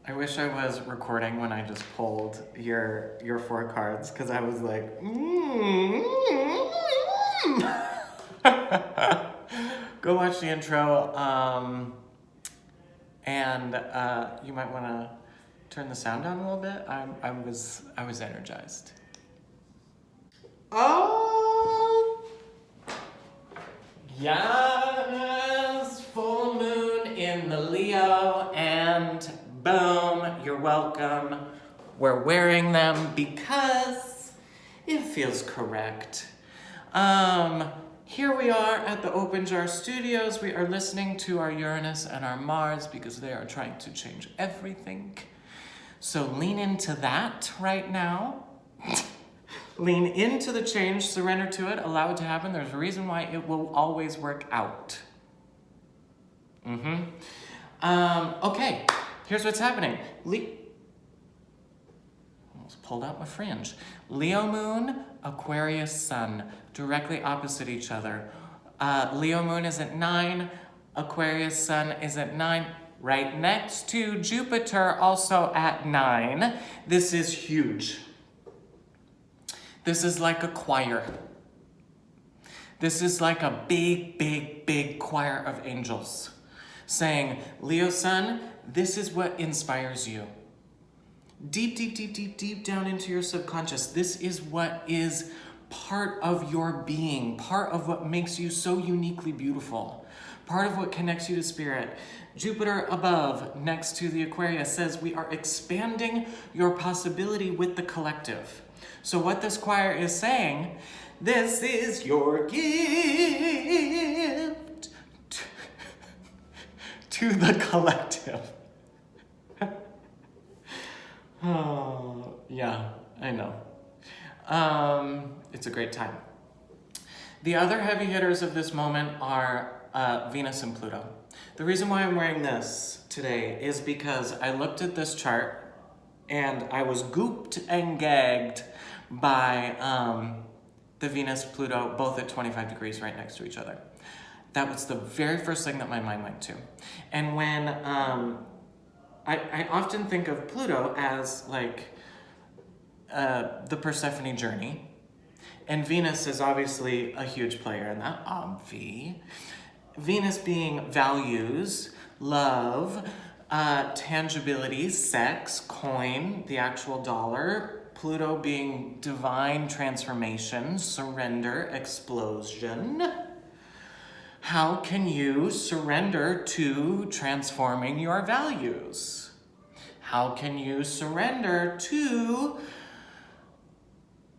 I wish I was recording when I just pulled your four cards because I was like, Go watch the intro, and you might want to turn the sound down a little bit. I was energized. Oh, yes, full moon in the Leo, and boom, you're welcome. We're wearing them because it feels correct. Here we are at the Open Jar Studios. We are listening to our Uranus and our Mars because they are trying to change everything. So lean into that right now. Lean into the change, surrender to it, allow it to happen. There's a reason why it will always work out. Okay, here's what's happening. Almost pulled out my fringe. Leo moon, Aquarius sun, directly opposite each other. Leo moon is at 9, Aquarius sun is at 9, right next to Jupiter, also at 9. This is huge. This is like a choir. This is like a big, big, big choir of angels saying, Leo sun, this is what inspires you. Deep, deep, deep, deep, deep down into your subconscious. This is what is part of your being, part of what makes you so uniquely beautiful, part of what connects you to spirit. Jupiter above, next to the Aquarius, says we are expanding your possibility with the collective. So what this choir is saying, this is your gift to the collective. Oh, yeah, I know. It's a great time. The other heavy hitters of this moment are Venus and Pluto. The reason why I'm wearing this today is because I looked at this chart and I was gooped and gagged by the Venus-Pluto, both at 25 degrees right next to each other. That was the very first thing that my mind went to. And when I often think of Pluto as like the Persephone journey, and Venus is obviously a huge player in that, obvi. Venus being values, love, tangibility, sex, coin, the actual dollar. Pluto being divine transformation, surrender, explosion. How can you surrender to transforming your values? How can you surrender to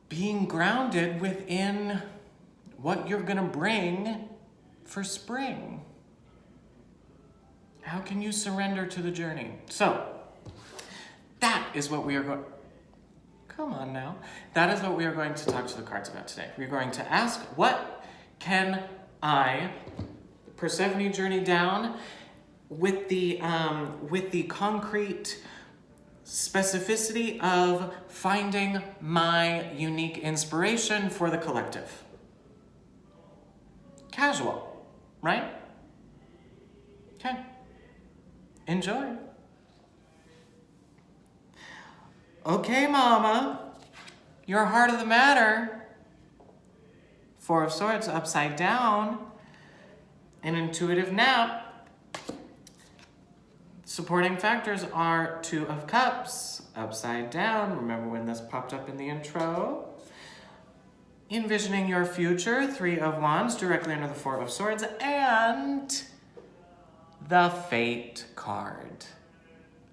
being grounded within what you're gonna bring for spring? How can you surrender to the journey? So, that is what we are going... Come on now. That is what we are going to talk to the cards about today. We're going to ask, what can I, Persephone journey down, with the concrete specificity of finding my unique inspiration for the collective. Casual, right? Okay. Enjoy. Okay, mama. Your heart of the matter. Four of Swords upside down. An intuitive nap. Supporting factors are Two of Cups upside down. Remember when this popped up in the intro? Envisioning your future. Three of Wands directly under the Four of Swords. And the Fate card.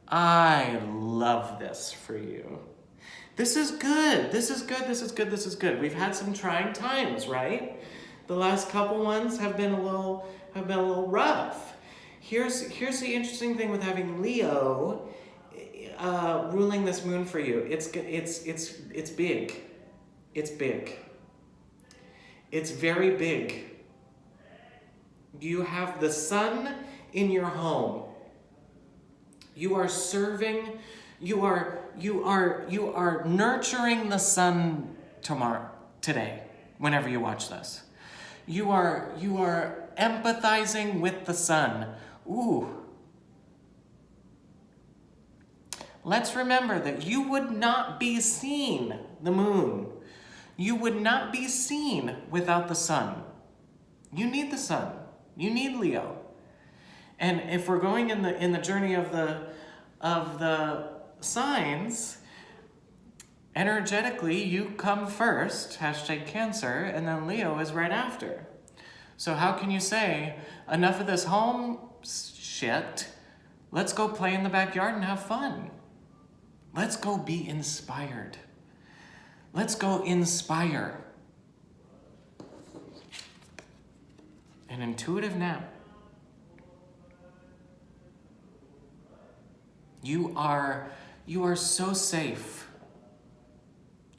I love this for you. This is good. This is good. This is good. This is good. We've had some trying times, right? The last couple ones have been a little rough. Here's the interesting thing with having Leo ruling this moon for you. It's big. It's big. It's very big. You have the sun in your home. You are serving, you are nurturing the sun today, whenever you watch this. You are empathizing with the sun. Ooh. let's remember that you would not be seen, the moon. You would not be seen without the sun. You need the sun. You need Leo. And if we're going in the journey of the signs, energetically, you come first, hashtag Cancer, and then Leo is right after. So how can you say, enough of this home shit, let's go play in the backyard and have fun. Let's go be inspired. Let's go inspire. An intuitive nap. You are so safe.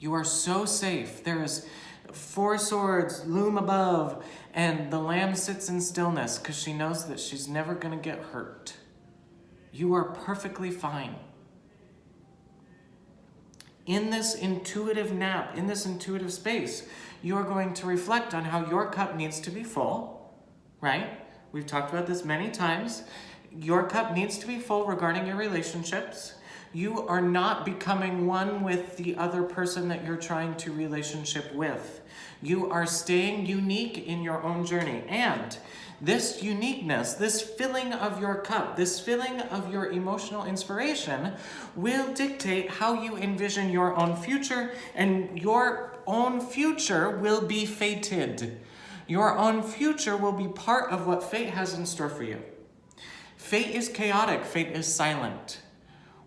You are so safe. There is 4 swords loom above, and the lamb sits in stillness because she knows that she's never going to get hurt. You are perfectly fine. In this intuitive nap, in this intuitive space, you are going to reflect on how your cup needs to be full, right? We've talked about this many times. Your cup needs to be full regarding your relationships. You are not becoming one with the other person that you're trying to relationship with. You are staying unique in your own journey. And this uniqueness, this filling of your cup, this filling of your emotional inspiration will dictate how you envision your own future, and your own future will be fated. Your own future will be part of what fate has in store for you. Fate is chaotic. Fate is silent.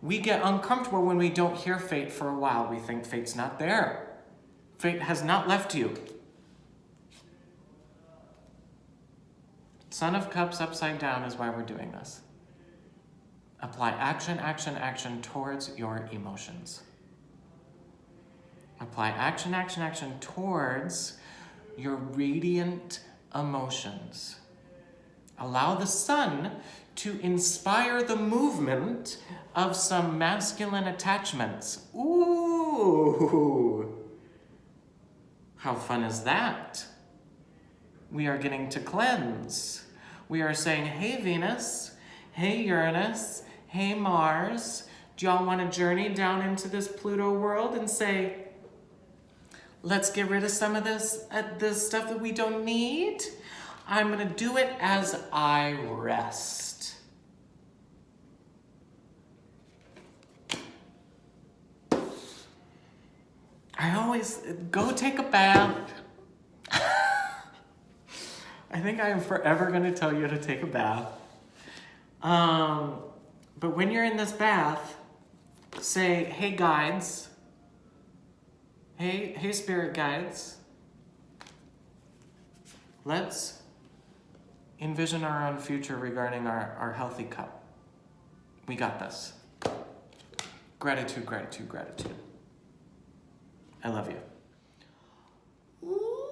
We get uncomfortable when we don't hear fate for a while. We think fate's not there. Fate has not left you. Son of Cups upside down is why we're doing this. Apply action, action, action towards your emotions. Apply action, action, action towards your radiant emotions. Allow the sun to inspire the movement of some masculine attachments. Ooh! How fun is that? We are getting to cleanse. We are saying, hey Venus, hey Uranus, hey Mars, do y'all want to journey down into this Pluto world and say, let's get rid of some of this stuff that we don't need? I'm going to do it as I rest. I always go take a bath. I think I am forever going to tell you to take a bath. But when you're in this bath, say, hey guides, hey spirit guides, let's envision our own future regarding our healthy cup. We got this. Gratitude, gratitude, gratitude. I love you. Ooh,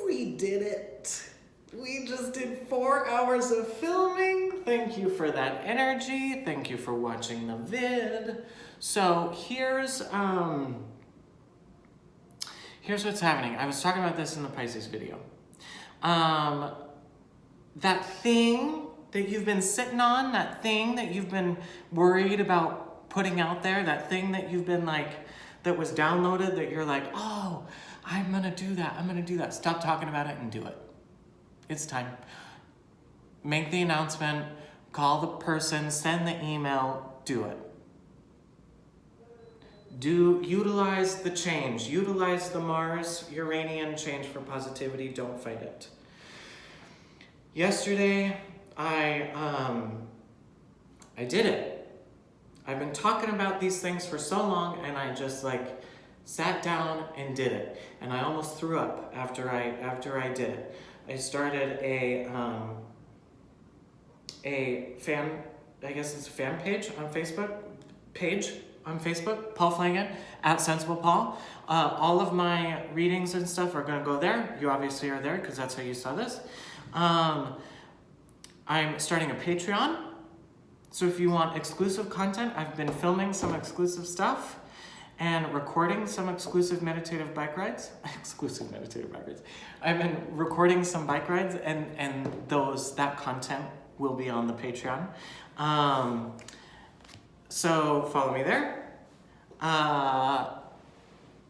we did it. We just did 4 hours of filming. Thank you for that energy. Thank you for watching the vid. So here's what's happening. I was talking about this in the Pisces video. That thing that you've been sitting on, that thing that you've been worried about putting out there, that thing that you've been like, that was downloaded, that you're like, oh, I'm gonna do that. Stop talking about it and do it. It's time. Make the announcement, call the person, send the email, do it. Utilize the change. Utilize the Mars Uranian change for positivity. Don't fight it. Yesterday, I did it. I've been talking about these things for so long, and I just like sat down and did it. And I almost threw up after I did it. I started a fan, I guess it's a fan page on Facebook, Paul Flanagan, @SensiblePaul. All of my readings and stuff are gonna go there. You obviously are there because that's how you saw this. I'm starting a Patreon. So if you want exclusive content, I've been filming some exclusive stuff and recording some exclusive meditative bike rides. I've been recording some bike rides, and that content will be on the Patreon. So follow me there. I'm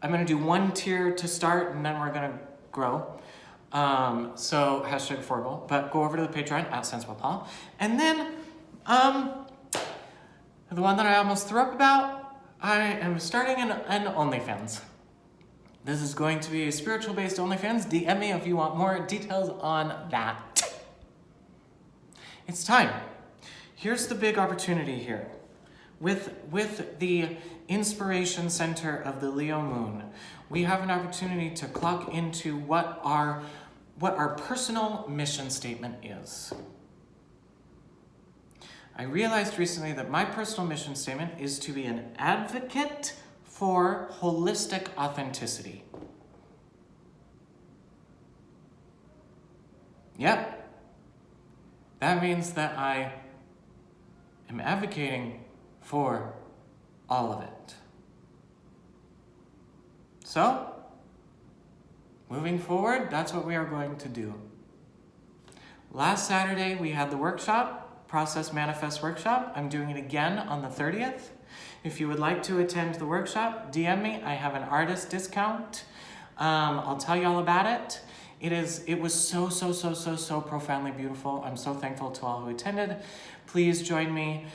gonna do one tier to start and then we're gonna grow. So hashtag affordable, but go over to the Patreon at SensiblePaul. And then, the one that I almost threw up about, I am starting an OnlyFans. This is going to be a spiritual-based OnlyFans. DM me if you want more details on that. It's time. Here's the big opportunity here. With the Inspiration Center of the Leo Moon, we have an opportunity to clock into what our personal mission statement is. I realized recently that my personal mission statement is to be an advocate for holistic authenticity. Yep. That means that I am advocating for all of it. So, moving forward, that's what we are going to do. Last Saturday, we had the workshop, Process Manifest Workshop. I'm doing it again on the 30th. If you would like to attend the workshop, DM me. I have an artist discount. I'll tell you all about it. It was so profoundly beautiful. I'm so thankful to all who attended. Please join me.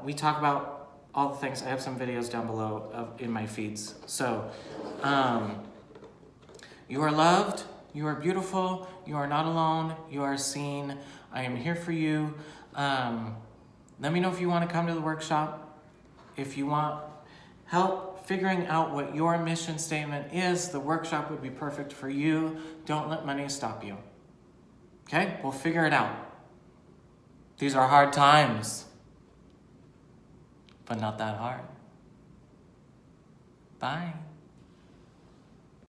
We talk about all the things. I have some videos down below in my feeds. So, you are loved. You are beautiful. You are not alone. You are seen. I am here for you. Let me know if you want to come to the workshop. If you want help figuring out what your mission statement is, the workshop would be perfect for you. Don't let money stop you. Okay? We'll figure it out. These are hard times, but not that hard. Bye.